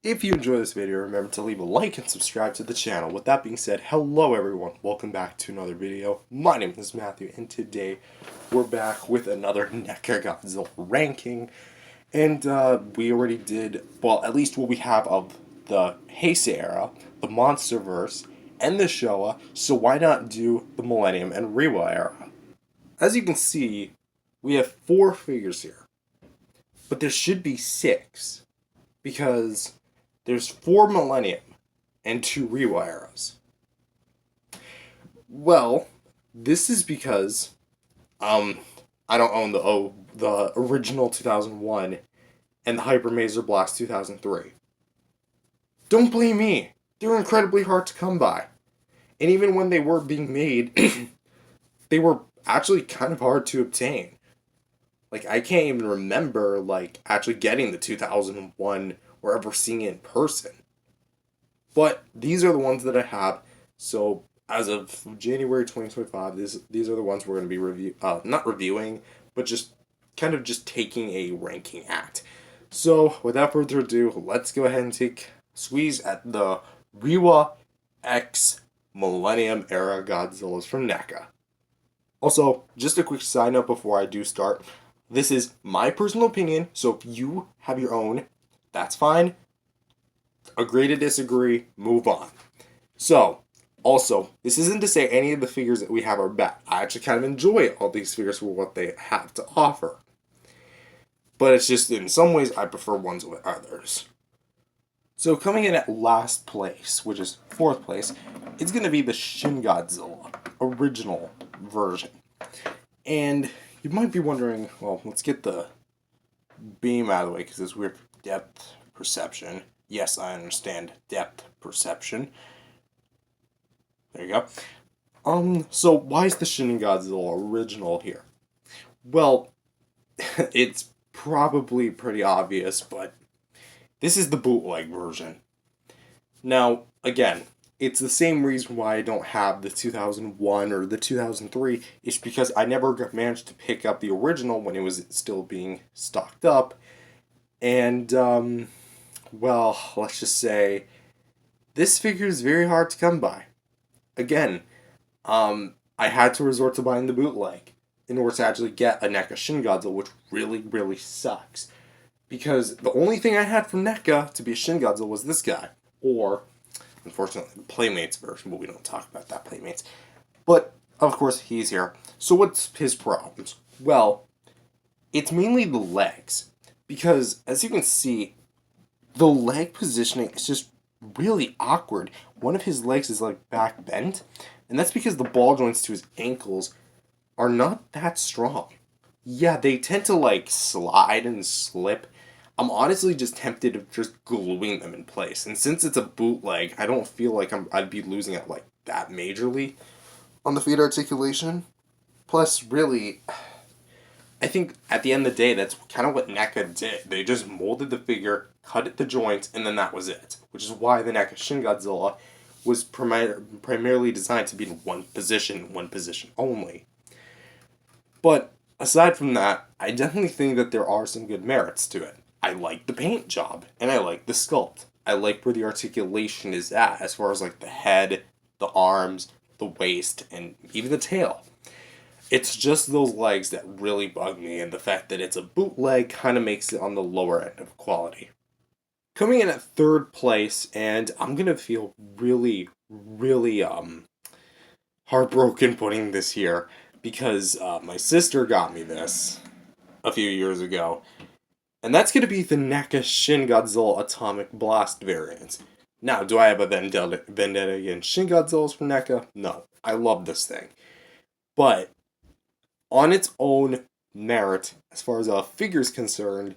If you enjoy this video, remember to leave a like and subscribe to the channel. With that being said, hello everyone. Welcome back to another video. My name is Matthew, and today we're back with another NECA Godzilla ranking. And we already did, well, at least what we have of the Heisei era, the Monsterverse, and the Showa, so why not do the Millennium and Reiwa era? As you can see, we have 4 figures here, but there should be 6, because there's 4 Millennium and 2 Reiwa eras. Well, this is because I don't own the original 2001 and the Hyper Mazer Blast 2003. Don't blame me. They were incredibly hard to come by. And even when they were being made, they were actually kind of hard to obtain. Like, I can't even remember, actually getting the 2001 or ever seeing it in person. But these are the ones that I have. So, as of January 2025, these are the ones we're going to be not reviewing, but just kind of just taking a ranking at. So, without further ado, let's go ahead and take a squeeze at the Reiwa X Millennium Era Godzillas from NECA. Also, just a quick side note before I do start. This is my personal opinion, so if you have your own, that's fine. Agree to disagree, move on. So, also, this isn't to say any of the figures that we have are bad. I actually kind of enjoy all these figures for what they have to offer. But it's just, in some ways, I prefer ones with others. So, coming in at last place, which is 4th place, it's going to be the Shin Godzilla original version. And you might be wondering, well, let's get the beam out of the way because it's weird depth perception. Yes, I understand depth perception. There you go. So why is the Shin Godzilla original here? Well, it's probably pretty obvious, but this is the bootleg version. Now, again, it's the same reason why I don't have the 2001 or the 2003. It's because I never managed to pick up the original when it was still being stocked up. And, well, let's just say this figure is very hard to come by. Again, I had to resort to buying the bootleg in order to actually get a NECA Shin Godzilla, which really, really sucks. Because the only thing I had from NECA to be a Shin Godzilla was this guy. Or, unfortunately, the Playmates version, but we don't talk about that Playmates. But, of course, he's here. So what's his problems? Well, it's mainly the legs. Because, as you can see, the leg positioning is just really awkward. One of his legs is back bent, and that's because the ball joints to his ankles are not that strong. Yeah, they tend to slide and slip. I'm honestly just tempted of just gluing them in place. And since it's a bootleg, I don't feel like I'd be losing it that majorly on the feet articulation. Plus, really, I think at the end of the day, that's kind of what NECA did. They just molded the figure, cut it to joints, and then that was it. Which is why the NECA Shin Godzilla was primarily designed to be in one position only. But aside from that, I definitely think that there are some good merits to it. I like the paint job, and I like the sculpt. I like where the articulation is at, as far as the head, the arms, the waist, and even the tail. It's just those legs that really bug me, and the fact that it's a bootleg kind of makes it on the lower end of quality. Coming in at 3rd place, and I'm gonna feel really, really heartbroken putting this here, because my sister got me this a few years ago, and that's gonna be the NECA Shin Godzilla Atomic Blast variant. Now, do I have a vendetta against Shin Godzillas from NECA? No. I love this thing. But on its own merit, as far as a figure is concerned,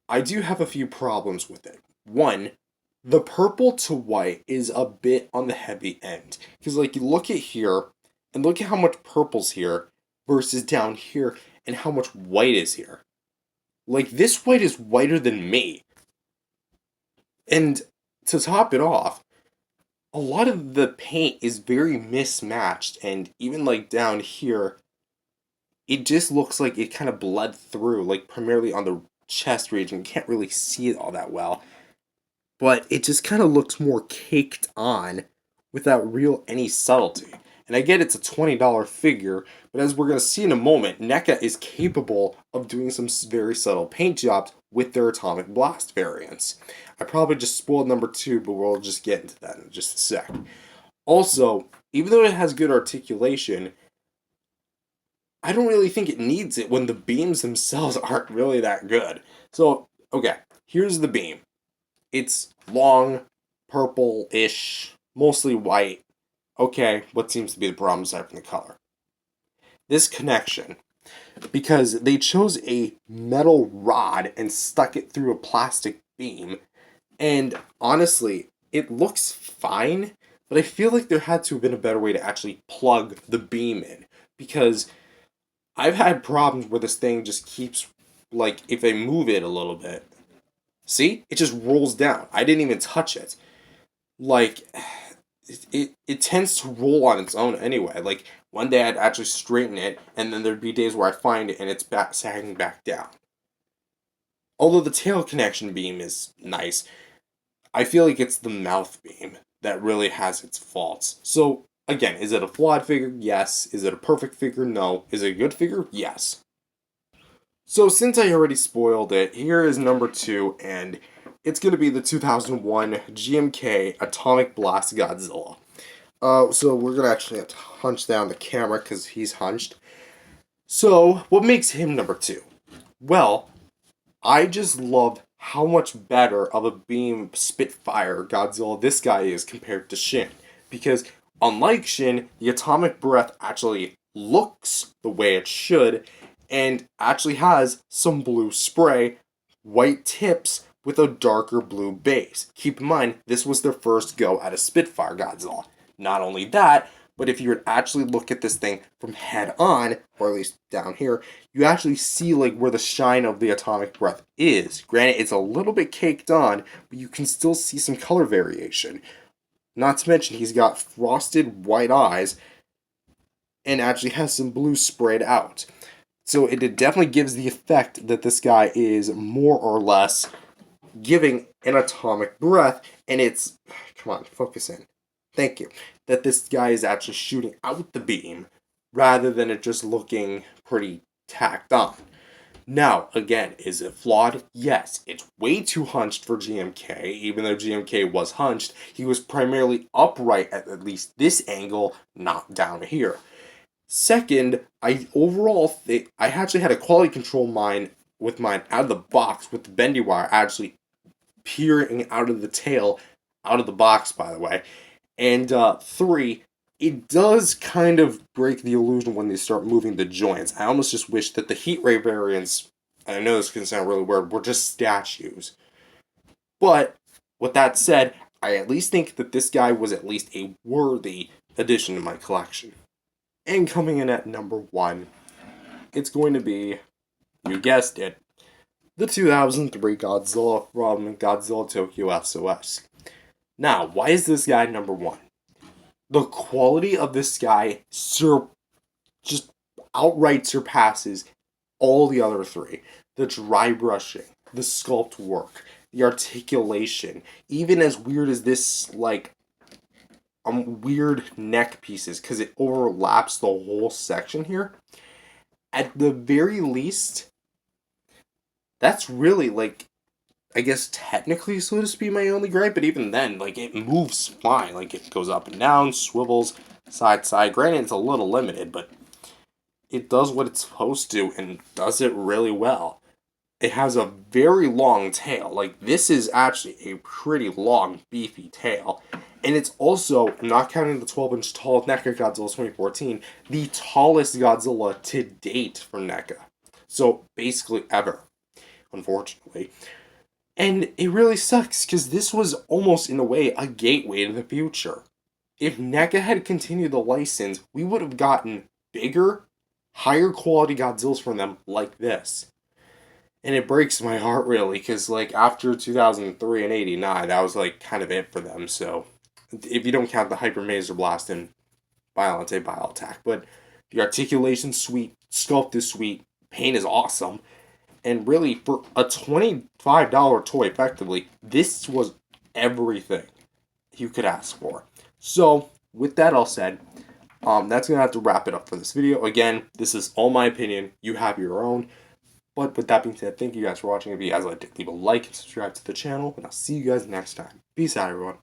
I do have a few problems with it. One, the purple to white is a bit on the heavy end. Because, you look at here, and look at how much purple's here, versus down here, and how much white is here. This white is whiter than me. And to top it off, a lot of the paint is very mismatched, and even down here, it just looks like it kind of bled through, primarily on the chest region. You can't really see it all that well. but it just kind of looks more caked on without real any subtlety. And I get it's a $20 figure, but as we're going to see in a moment, NECA is capable of doing some very subtle paint jobs with their Atomic Blast variants. I probably just spoiled number 2, but we'll just get into that in just a sec. Also, even though it has good articulation, I don't really think it needs it when the beams themselves aren't really that good. So, okay, here's the beam. It's long, purple-ish, mostly white. Okay, what seems to be the problem aside from the color? This connection. Because they chose a metal rod and stuck it through a plastic beam. And honestly, it looks fine, but I feel like there had to have been a better way to actually plug the beam in. Because I've had problems where this thing just keeps, like, if I move it a little bit, see? It just rolls down. I didn't even touch it. Like, it tends to roll on its own anyway. Like, one day I'd actually straighten it, and then there'd be days where I find it and it's sagging back down. Although the tail connection beam is nice, I feel like it's the mouth beam that really has its faults. So, again, is it a flawed figure? Yes. Is it a perfect figure? No. Is it a good figure? Yes. So, since I already spoiled it, here is number 2, and it's going to be the 2001 GMK Atomic Blast Godzilla. So we're going to actually have to hunch down the camera because he's hunched. So, what makes him number 2? Well, I just love how much better of a beam Spitfire Godzilla this guy is compared to Shin. Because, unlike Shin, the atomic breath actually looks the way it should, and actually has some blue spray, white tips, with a darker blue base. Keep in mind, this was their first go at a Spitfire Godzilla. Not only that, but if you would actually look at this thing from head on, or at least down here, you actually see like where the shine of the atomic breath is. Granted, it's a little bit caked on, but you can still see some color variation. Not to mention, he's got frosted white eyes, and actually has some blue sprayed out. So it definitely gives the effect that this guy is more or less giving an atomic breath, and it's, come on, focus in. Thank you. That this guy is actually shooting out the beam rather than it just looking pretty tacked on. Now, again, is it flawed? Yes. It's way too hunched for GMK. Even though GMK was hunched, he was primarily upright at least this angle, not down here. Second, I overall think I actually had a quality control with mine out of the box with the bendy wire actually peering out of the tail, out of the box, by the way. And 3, it does kind of break the illusion when they start moving the joints. I almost just wish that the heat ray variants, and I know this can sound really weird, were just statues. But, with that said, I at least think that this guy was at least a worthy addition to my collection. And coming in at number 1, it's going to be, you guessed it, the 2003 Godzilla from Godzilla Tokyo S.O.S. Now, why is this guy number 1? The quality of this guy just outright surpasses all the other 3. The dry brushing, the sculpt work, the articulation, even as weird as this, like, weird neck pieces, because it overlaps the whole section here. At the very least, that's really, like, I guess technically, so to speak, my only gripe, but even then, like, it moves fine. Like, it goes up and down, swivels, side to side. Granted, it's a little limited, but it does what it's supposed to and does it really well. It has a very long tail. Like, this is actually a pretty long, beefy tail. And it's also, not counting the 12-inch tall NECA Godzilla 2014, the tallest Godzilla to date for NECA. So, basically ever, unfortunately. And it really sucks, because this was almost, in a way, a gateway to the future. If NECA had continued the license, we would have gotten bigger, higher quality Godzillas from them like this. And it breaks my heart, really, because, like, after 2003 and 89, that was, like, kind of it for them, so... If you don't count the Hyper Maser Blast and Violent Bile Attack. But the articulation's sweet, sculpt is sweet, paint is awesome. And really, for a $25 toy, effectively, this was everything you could ask for. So, with that all said, that's going to have to wrap it up for this video. Again, this is all my opinion. You have your own. But with that being said, thank you guys for watching. If you guys like, leave a like and subscribe to the channel. And I'll see you guys next time. Peace out, everyone.